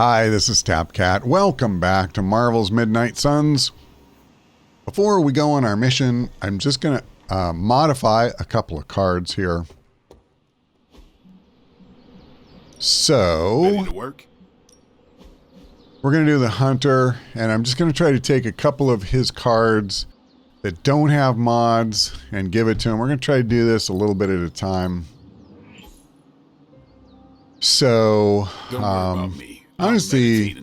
Hi, this is TapCat. Welcome back to Marvel's Midnight Suns. Before we go on our mission, I'm just going to modify a couple of cards here. So, ready to work? We're going to do the Hunter, and I'm just going to try to take a couple of his cards that don't have mods and give it to him. We're going to try to do this a little bit at a time. So, Don't worry about me. honestly,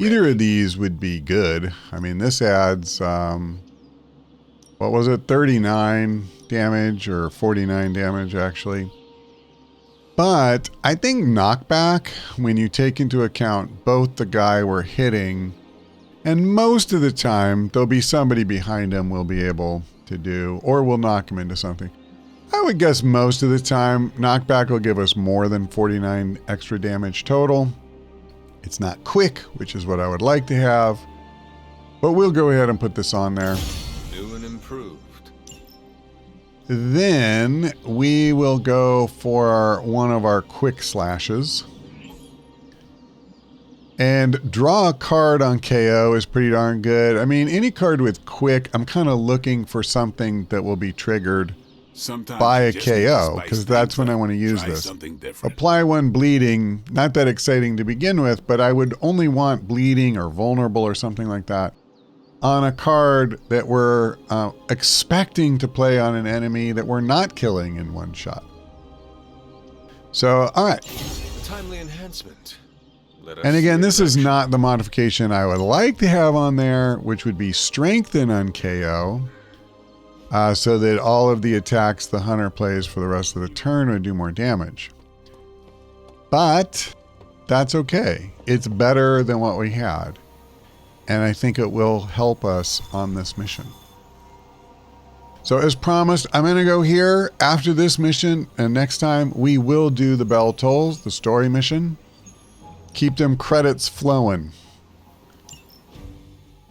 either of these would be good. I mean, this adds, what was it, 39 damage or 49 damage, actually. But I think knockback, when you take into account both the guy we're hitting, and most of the time, there'll be somebody behind him we'll be able to do, or we'll knock him into something. I would guess most of the time, knockback will give us more than 49 extra damage total. It's not quick, which is what I would like to have. But we'll go ahead and put this on there. New and improved. Then we will go for one of our quick slashes. And draw a card on KO is pretty darn good. I mean, any card with quick, I'm kind of looking for something that will be triggered by a KO, because that's when I want to use this. Apply one bleeding, not that exciting to begin with, but I would only want bleeding or vulnerable or something like that on a card that we're expecting to play on an enemy that we're not killing in one shot. So, all right. A timely enhancement. And again, this is not the modification I would like to have on there, which would be strengthen on KO. So that all of the attacks the hunter plays for the rest of the turn would do more damage. But that's okay. It's better than what we had. And I think it will help us on this mission. So as promised, I'm going to go here after this mission. And next time we will do the Bell Tolls, the story mission. Keep them credits flowing.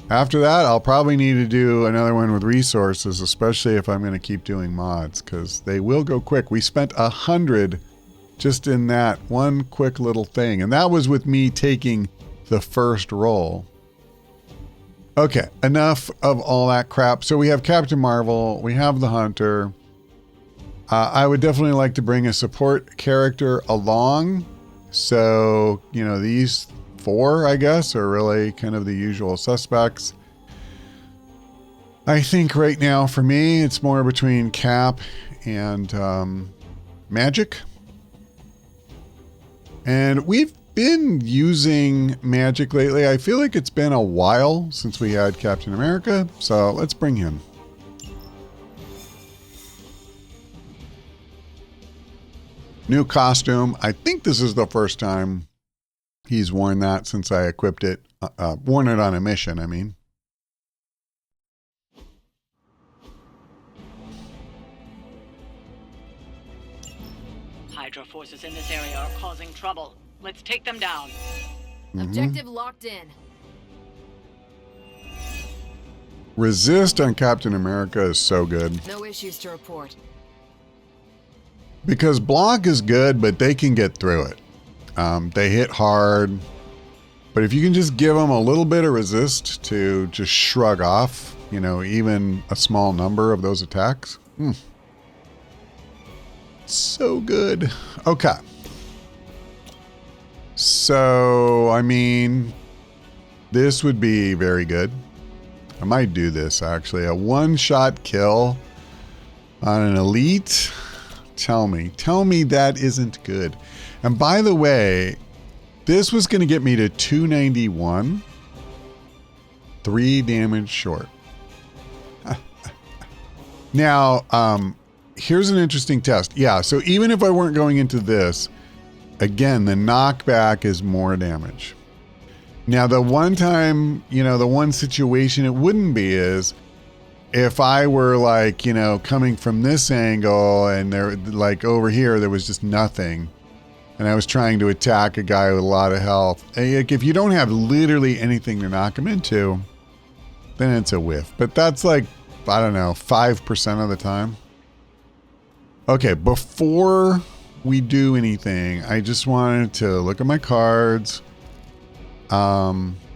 After that, I'll probably need to do another one with resources, especially if I'm going to keep doing mods, because they will go quick. We spent 100 just in that one quick little thing, and that was with me taking the first roll. Okay, enough of all that crap. So we have Captain Marvel, we have the Hunter. I would definitely like to bring a support character along. So, you know, these four, I guess, are really kind of the usual suspects. I think right now for me, it's more between Cap and Magic. And we've been using Magic lately. I feel like it's been a while since we had Captain America, so let's bring him. New costume. I think this is the first time he's worn that since I equipped it, worn it on a mission, I mean. Hydra forces in this area are causing trouble. Let's take them down. Objective locked in. Resist on Captain America is so good. No issues to report. Because block is good, but they can get through it. They hit hard, but if you can just give them a little bit of resist to just shrug off, you know, even a small number of those attacks. So good. Okay. So, I mean, this would be very good. I might do this actually. A one-shot kill on an elite. Tell me that isn't good. And by the way, this was going to get me to 291. 3 damage short. Now, here's an interesting test. Yeah, so even if I weren't going into this, again, the knockback is more damage. Now, the one time, you know, the one situation it wouldn't be is if I were like, you know, coming from this angle and there, like over here, there was just nothing. And I was trying to attack a guy with a lot of health. Like, if you don't have literally anything to knock him into, then it's a whiff. But that's like, I don't know, 5% of the time. Okay, before we do anything, I just wanted to look at my cards,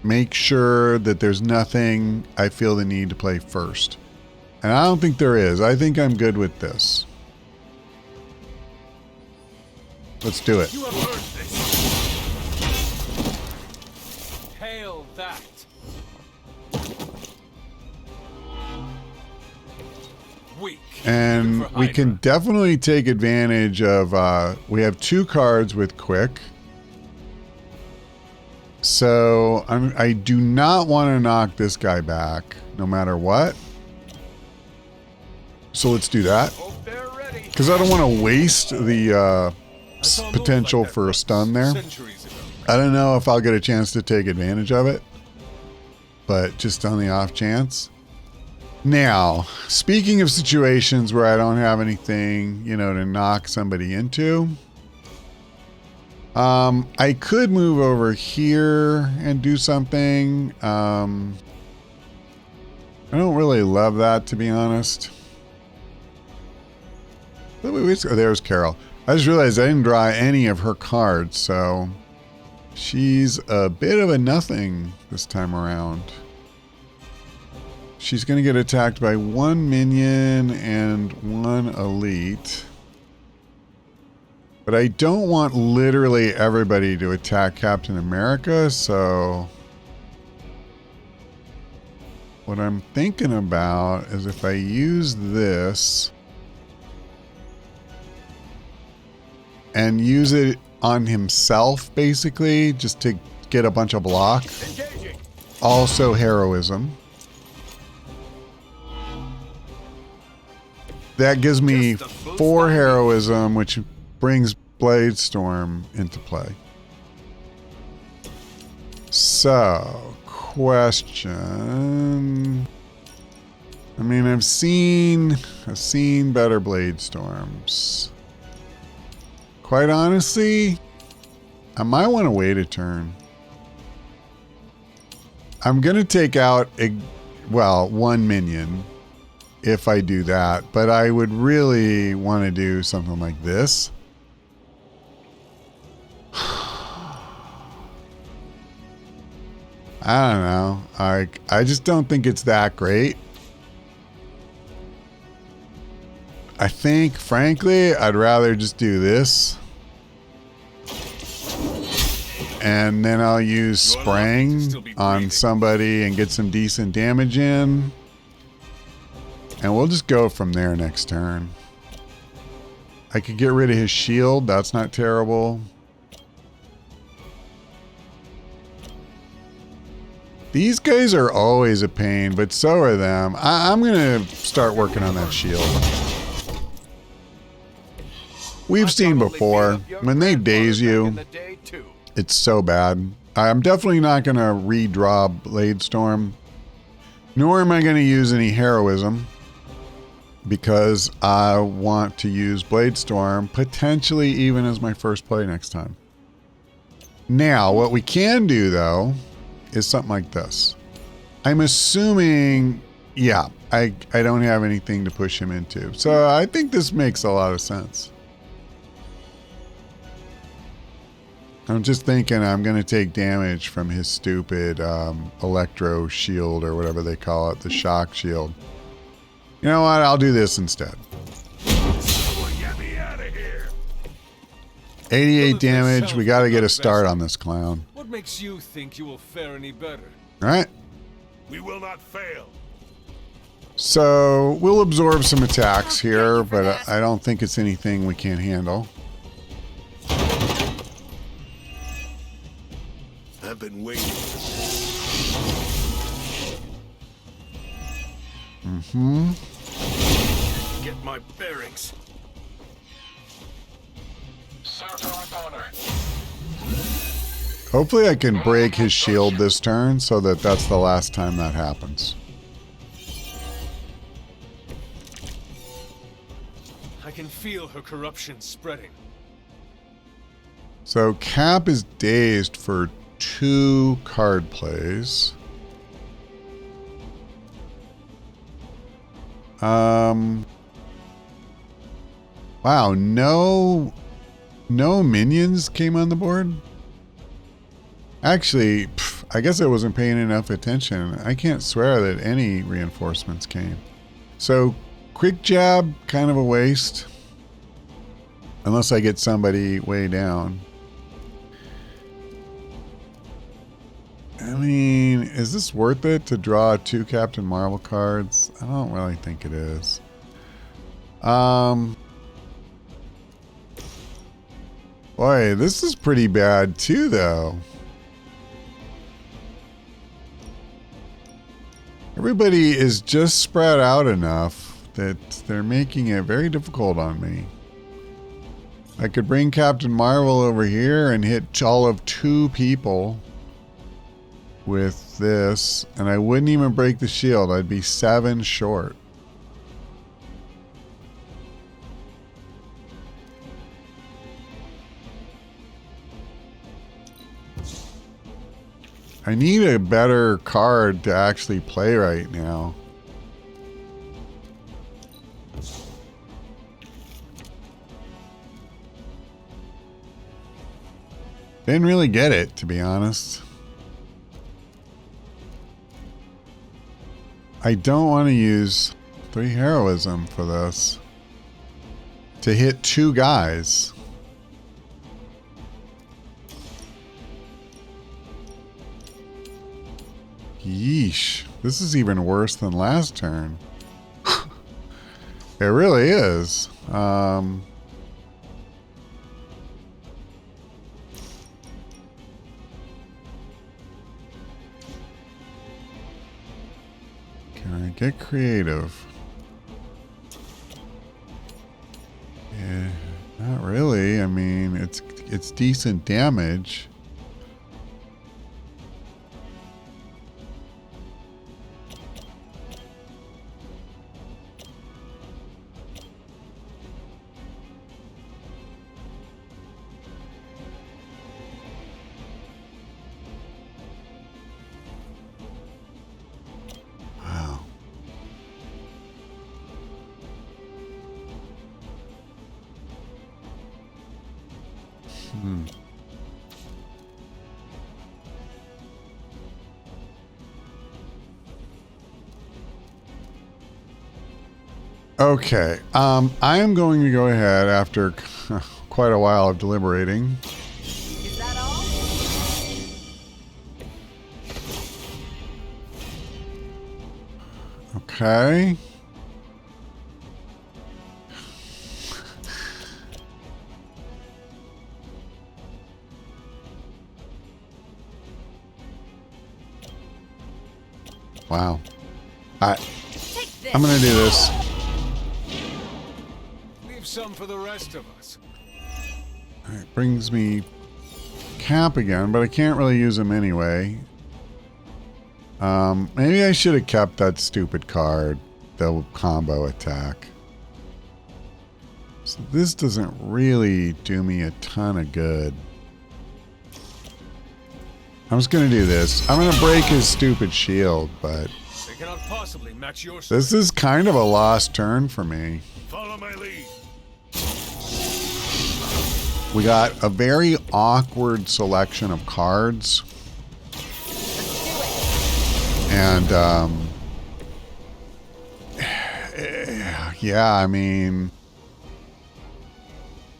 make sure that there's nothing I feel the need to play first. And I don't think there is. I think I'm good with this. Let's do it. You have earned this. Hail that. Weak. And we can definitely take advantage of, we have 2 cards with quick. So I do not want to knock this guy back no matter what. So let's do that. Because I don't want to waste the potential for a stun there. I don't know if I'll get a chance to take advantage of it. But just on the off chance. Now, speaking of situations where I don't have anything, you know, to knock somebody into. I could move over here and do something. I don't really love that, to be honest. Oh, there's Carol. I just realized I didn't draw any of her cards, so she's a bit of a nothing this time around. She's going to get attacked by 1 minion and 1 elite. But I don't want literally everybody to attack Captain America, so what I'm thinking about is if I use this and use it on himself, basically, just to get a bunch of block. Also heroism. That gives me 4 heroism, which brings Blade Storm into play. So, question. I mean, I've seen better Blade Storms. Quite honestly, I might want to wait a turn. I'm going to take out, well, 1 minion if I do that, but I would really want to do something like this. I don't know. I just don't think it's that great. I think, frankly, I'd rather just do this. And then I'll use spraying on somebody and get some decent damage in. And we'll just go from there next turn. I could get rid of his shield. That's not terrible. These guys are always a pain, but so are them. I'm going to start working on that shield. We've seen before, when they daze you, it's so bad. I'm definitely not going to redraw Blade Storm, nor am I going to use any heroism, because I want to use Blade Storm, potentially even as my first play next time. Now, what we can do, though, is something like this. I'm assuming, yeah, I don't have anything to push him into. So I think this makes a lot of sense. I'm just thinking I'm going to take damage from his stupid electro shield or whatever they call it, the shock shield. You know what? I'll do this instead. 88 damage. We got to get a start on this clown. What makes you think you will fare any better? All right. We will not fail. So we'll absorb some attacks here, but I don't think it's anything we can't handle. I've been waiting. Mm-hmm. Get my bearings. Hopefully I can break his shield this turn so that that's the last time that happens. I can feel her corruption spreading. So Cap is dazed for 2 card plays. Wow, no minions came on the board? Actually, I guess I wasn't paying enough attention. I can't swear that any reinforcements came. So, quick jab, kind of a waste. Unless I get somebody way down. I mean, is this worth it to draw 2 Captain Marvel cards? I don't really think it is. Boy, this is pretty bad too, though. Everybody is just spread out enough that they're making it very difficult on me. I could bring Captain Marvel over here and hit all of 2 people with this, and I wouldn't even break the shield. I'd be 7 short. I need a better card to actually play right now. Didn't really get it, to be honest. I don't want to use 3 heroism for this. To hit 2 guys. Yeesh. This is even worse than last turn. It really is. Can I get creative? Yeah, not really. I mean, it's decent damage. Okay, I am going to go ahead after quite a while of deliberating. Is that all? Okay. Wow. I'm going to do this. Leave some for the rest of us. It brings me Cap again, but I can't really use him anyway. Maybe I should have kept that stupid card, the combo attack. So this doesn't really do me a ton of good. I'm just going to do this. I'm going to break his stupid shield, but They cannot possibly match your this is kind of a lost turn for me. Follow my lead. We got a very awkward selection of cards. And, yeah, I mean,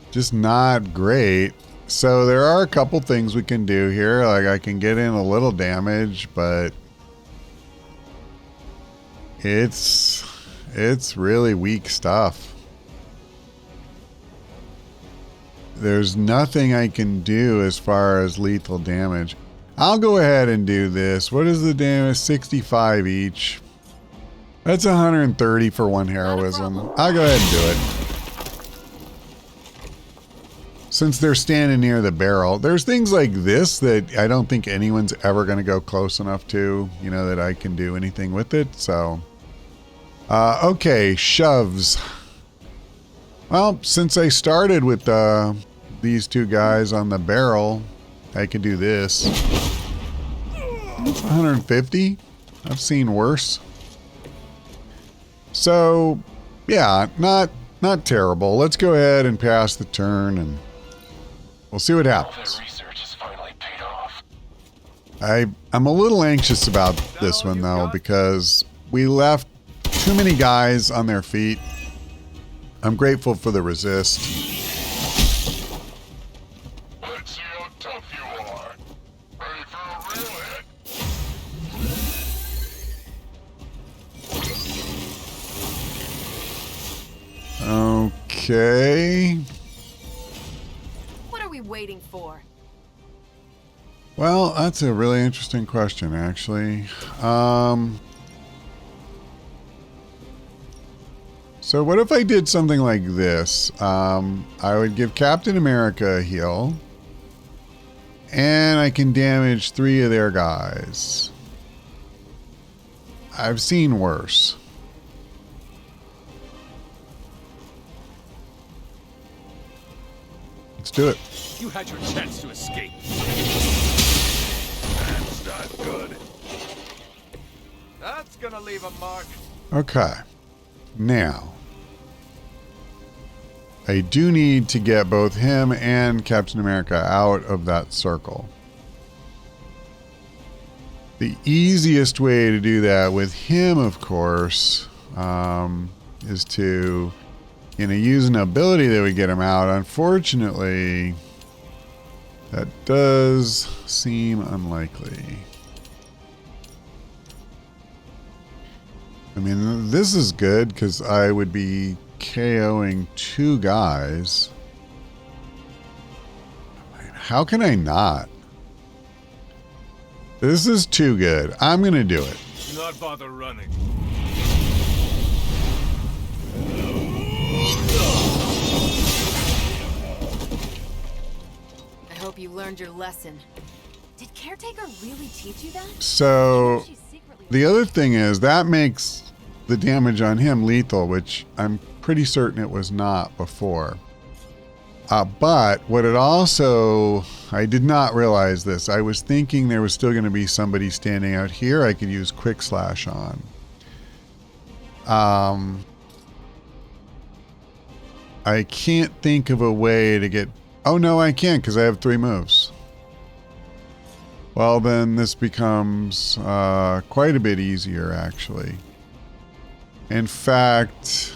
just not great. So there are a couple things we can do here. Like I can get in a little damage, but it's really weak stuff. There's nothing I can do as far as lethal damage. I'll go ahead and do this. What is the damage? 65 each. That's 130 for 1 heroism. I'll go ahead and do it. Since they're standing near the barrel, there's things like this that I don't think anyone's ever going to go close enough to, you know, that I can do anything with it. So, okay, shoves. Well, since I started with these 2 guys on the barrel, I can do this. 150. I've seen worse. So, yeah, not terrible. Let's go ahead and pass the turn, and we'll see what happens. All the research has finally paid off. I'm a little anxious about this one though, because we left too many guys on their feet. I'm grateful for the resist. Let's see how tough you are. Ready for a real hit? Okay. What are we waiting for? Well, that's a really interesting question, actually. So what if I did something like this? I would give Captain America a heal, and I can damage 3 of their guys. I've seen worse. Let's do it. You had your chance to escape. That's not good. That's gonna leave a mark. Okay. Now, I do need to get both him and Captain America out of that circle. The easiest way to do that with him, of course, is to, use an ability that would get him out. Unfortunately, that does seem unlikely. I mean, this is good because I would be KOing 2 guys. How can I not? This is too good. I'm going to do it. Do not bother running. I hope you learned your lesson. Did Caretaker really teach you that? So, She's secretly- the other thing is that makes the damage on him lethal, which I'm pretty certain it was not before. But what it also, I did not realize this. I was thinking there was still going to be somebody standing out here I could use quick slash on. I can't think of a way to get, oh no, I can't because I have 3 moves. Well, then this becomes quite a bit easier, actually. In fact,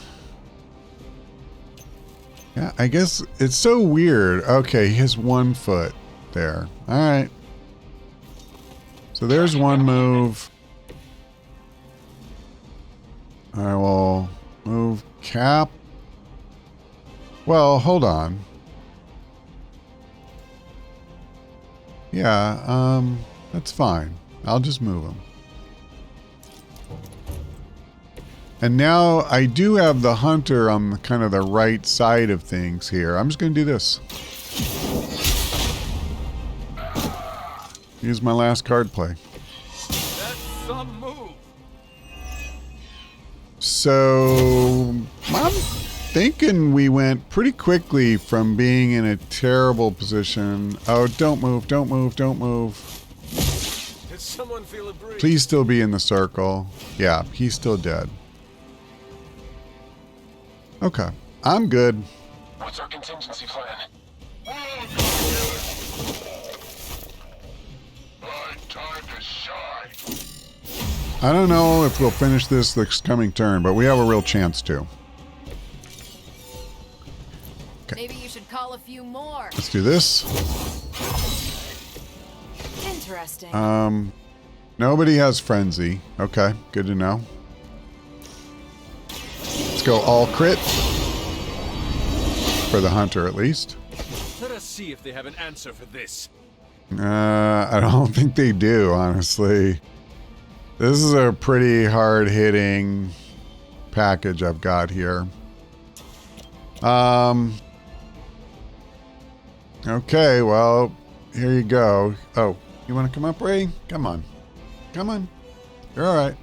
yeah, I guess it's so weird. Okay, he has 1 foot there. All right. So there's 1 move. I will move Cap. Well, hold on. Yeah, that's fine. I'll just move him. And now I do have the hunter on kind of the right side of things here. I'm just going to do this. Use my last card play. That's some move. So I'm thinking we went pretty quickly from being in a terrible position. Oh, don't move, don't move, don't move. Did someone feel a breeze? Please still be in the circle. Yeah, he's still dead. Okay, I'm good. What's our contingency plan? Time to shine. I don't know if we'll finish this coming turn, but we have a real chance to. Maybe you should call a few more. Let's do this. Interesting. Nobody has frenzy. Okay, good to know. Let's go all crit. For the hunter, at least. Let us see if they have an answer for this. I don't think they do, honestly. This is a pretty hard-hitting package I've got here. Okay, well, here you go. Oh, you want to come up, Ray? Come on. Come on. You're all right.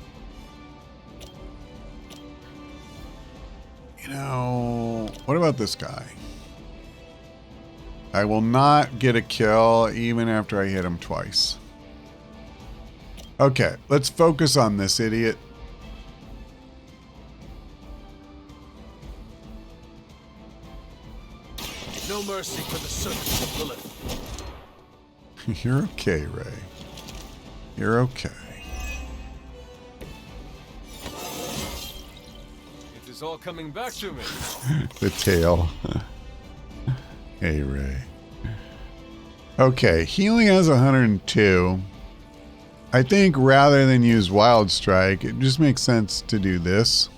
You know, what about this guy? I will not get a kill even after I hit him twice. Okay, let's focus on this idiot. No mercy for the servants of Lilith. You're okay, Ray. You're okay. It is all coming back to me. The tail. Hey, Ray. Okay, healing has 102. I think rather than use Wild Strike, it just makes sense to do this.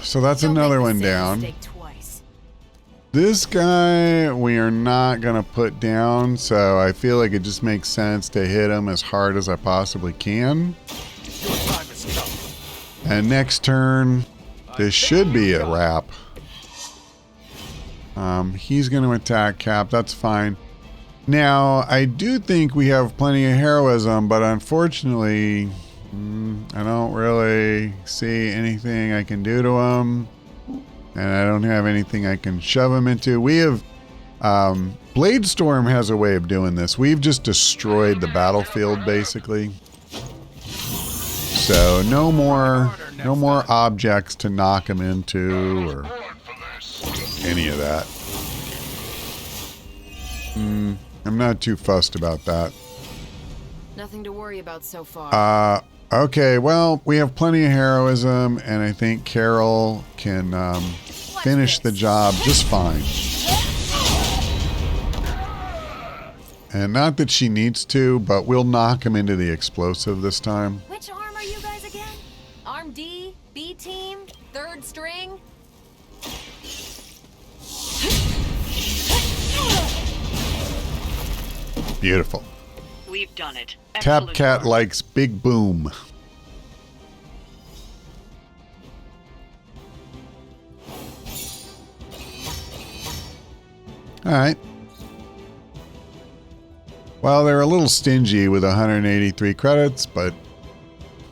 So that's another one down. This guy we are not going to put down, so I feel like it just makes sense to hit him as hard as I possibly can. Your time has come. And next turn, this should be a wrap. He's going to attack Cap. That's fine. Now, I do think we have plenty of heroism, but unfortunately, I don't really see anything I can do to him. And I don't have anything I can shove him into. We have... Bladestorm has a way of doing this. We've just destroyed the battlefield, basically. So no more objects to knock him into or any of that. I'm not too fussed about that. Nothing to worry about so far. Okay, well, we have plenty of heroism, and I think Carol can finish the job just fine. And not that she needs to, but we'll knock him into the explosive this time. Which arm are you guys again? Arm D, B team, third string? Beautiful. We've done it. Excellent TapCat work. likes big boom. All right. Well, they're a little stingy with 183 credits, but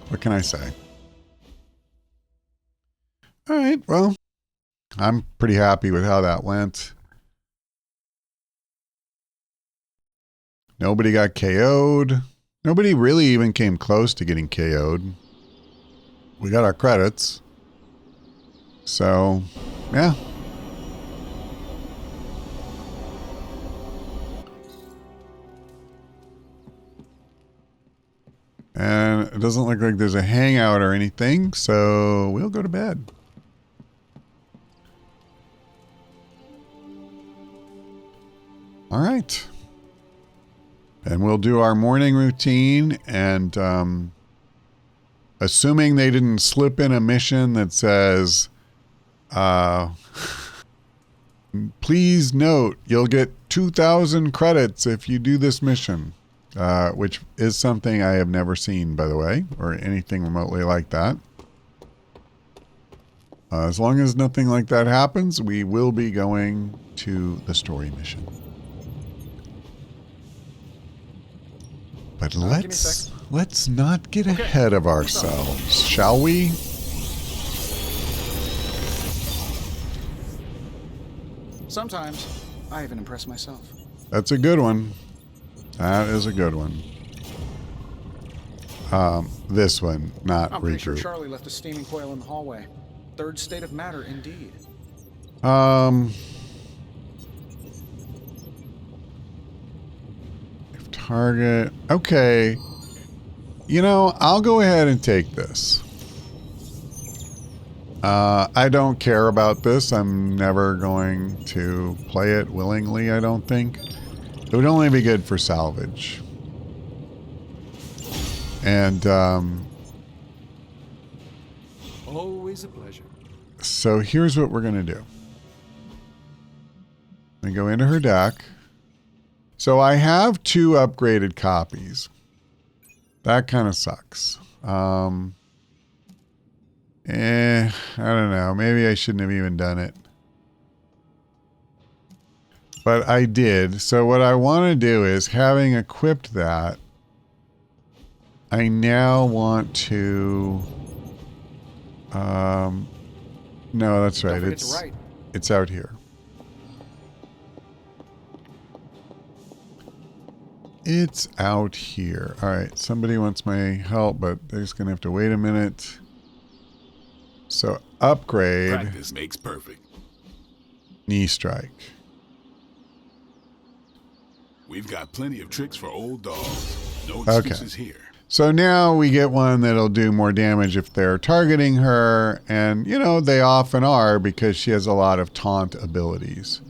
what can I say? All right, well, I'm pretty happy with how that went. Nobody got KO'd. Nobody really even came close to getting KO'd. We got our credits. So, yeah. And it doesn't look like there's a hangout or anything, so we'll go to bed. All right. And we'll do our morning routine, and assuming they didn't slip in a mission that says, please note, you'll get 2,000 credits if you do this mission. Which is something I have never seen, by the way, or anything remotely like that. As long as nothing like that happens, we will be going to the story mission. But let's not get ahead of ourselves, shall we? Sometimes I even impress myself. That's a good one. That is a good one. This one, not I'm pretty sure regroup. Charlie left a steaming coil in the hallway. Third state of matter, indeed. If target... Okay. You know, I'll go ahead and take this. I don't care about this. I'm never going to play it willingly, I don't think. It would only be good for salvage. And, Always a pleasure. so here's what we're going to do. We go into her deck. So I have 2 upgraded copies. That kind of sucks. I don't know. Maybe I shouldn't have even done it. But I did. So what I want to do is, having equipped that, I now want to... no, that's right. Don't forget to write. It's out here. It's out here. All right. Somebody wants my help, but they're just going to have to wait a minute. So upgrade. Practice makes perfect. Knee strike. We've got plenty of tricks for old dogs. No Okay. excuses here. So now we get one that'll do more damage if they're targeting her. And, you know, they often are because she has a lot of taunt abilities.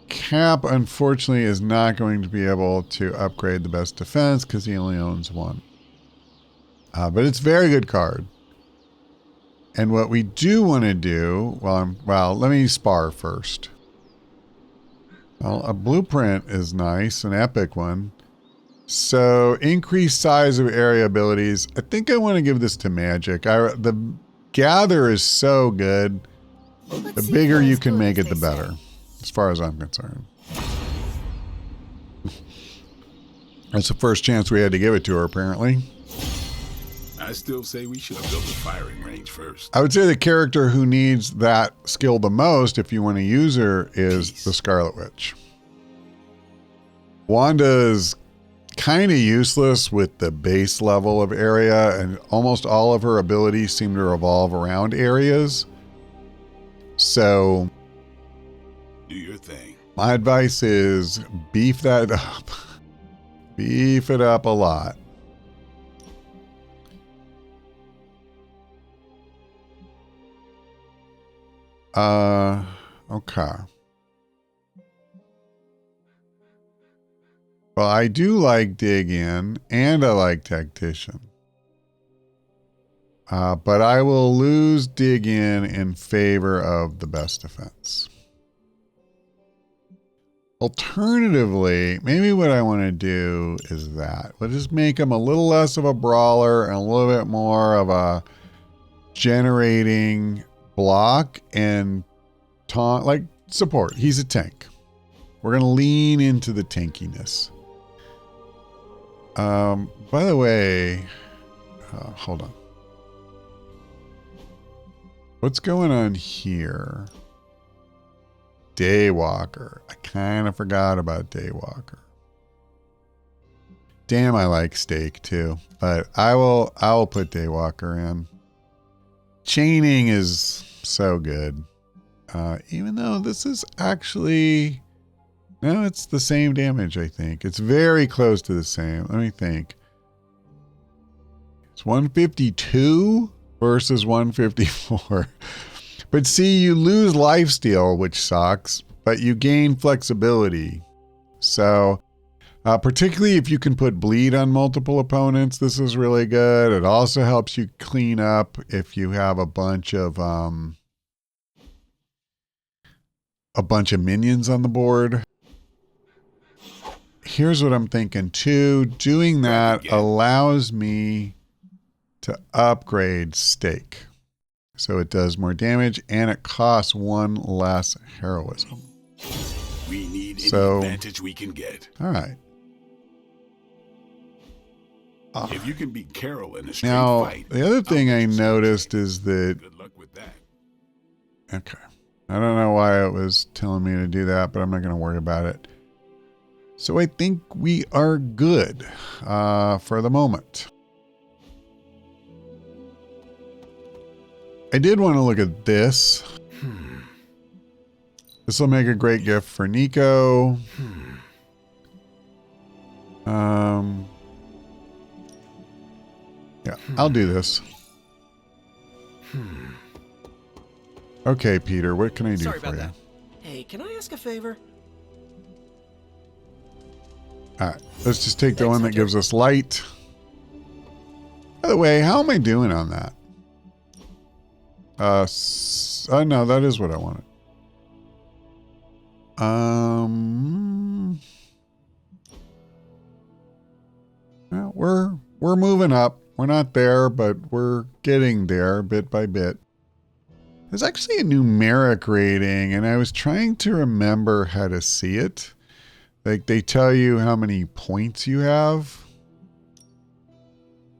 Cap, unfortunately, is not going to be able to upgrade the best defense because he only owns one. But it's a very good card. And what we do want to do, well, let me spar first. Well, a blueprint is nice, an epic one. So, increased size of area abilities. I think I want to give this to magic. The gather is so good. The bigger you can make it, the better, as far as I'm concerned. That's the first chance we had to give it to her, apparently. I still say we should have built a firing range first. I would say the character who needs that skill the most, if you want to use her, is the Scarlet Witch. Wanda's kind of useless with the base level of area, and almost all of her abilities seem to revolve around areas. So, Do your thing. my advice is beef that up. Beef it up a lot. Okay. Well, I do like dig in and I like tactician. But I will lose dig in favor of the best defense. Alternatively, maybe what I want to do is that. We'll just make him a little less of a brawler and a little bit more of a generating block and taunt, like support. He's a tank. We're going to lean into the tankiness. By the way, hold on. What's going on here? Daywalker. I kind of forgot about Daywalker. Damn, I like Steak too, but I will put Daywalker in. Chaining is so good. Even though this is actually, no, it's the same damage, I think. It's very close to the same. Let me think. It's 152 versus 154. But see, you lose lifesteal, which sucks, but you gain flexibility. So, particularly if you can put bleed on multiple opponents, this is really good. It also helps you clean up if you have a bunch of minions on the board. Here's what I'm thinking too. Doing that allows me to upgrade Steak. So it does more damage and it costs one less heroism. We need any advantage we can get. All right. If you can beat Carol in a straight Now, fight. the other thing I noticed is that... Good luck with that. Okay. I don't know why it was telling me to do that, but I'm not going to worry about it. So I think we are good for the moment. I did want to look at this. This will make a great gift for Nico. Yeah, I'll do this. Okay, Peter, what can I do for you? Hey, can I ask a favor? All right, let's just take the one that gives us light. By the way, how am I doing on that? No, that is what I wanted. Well, we're moving up. We're not there, but we're getting there bit by bit. There's actually a numeric rating, and I was trying to remember how to see it. Like, they tell you how many points you have.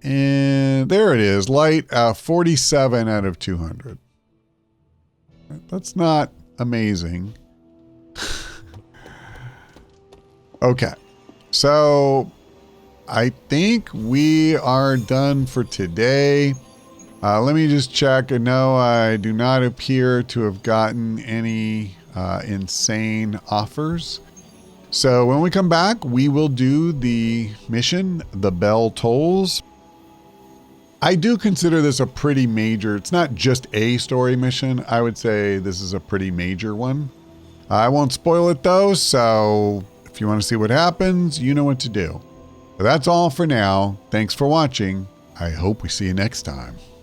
And there it is. Light, 47 out of 200. That's not amazing. Okay. So, I think we are done for today. Let me just check. No, I do not appear to have gotten any insane offers. So when we come back, we will do the mission, The Bell Tolls. I do consider this a pretty major, it's not just a story mission. I would say this is a pretty major one. I won't spoil it though, so if you want to see what happens, you know what to do. But that's all for now. Thanks for watching. I hope we see you next time.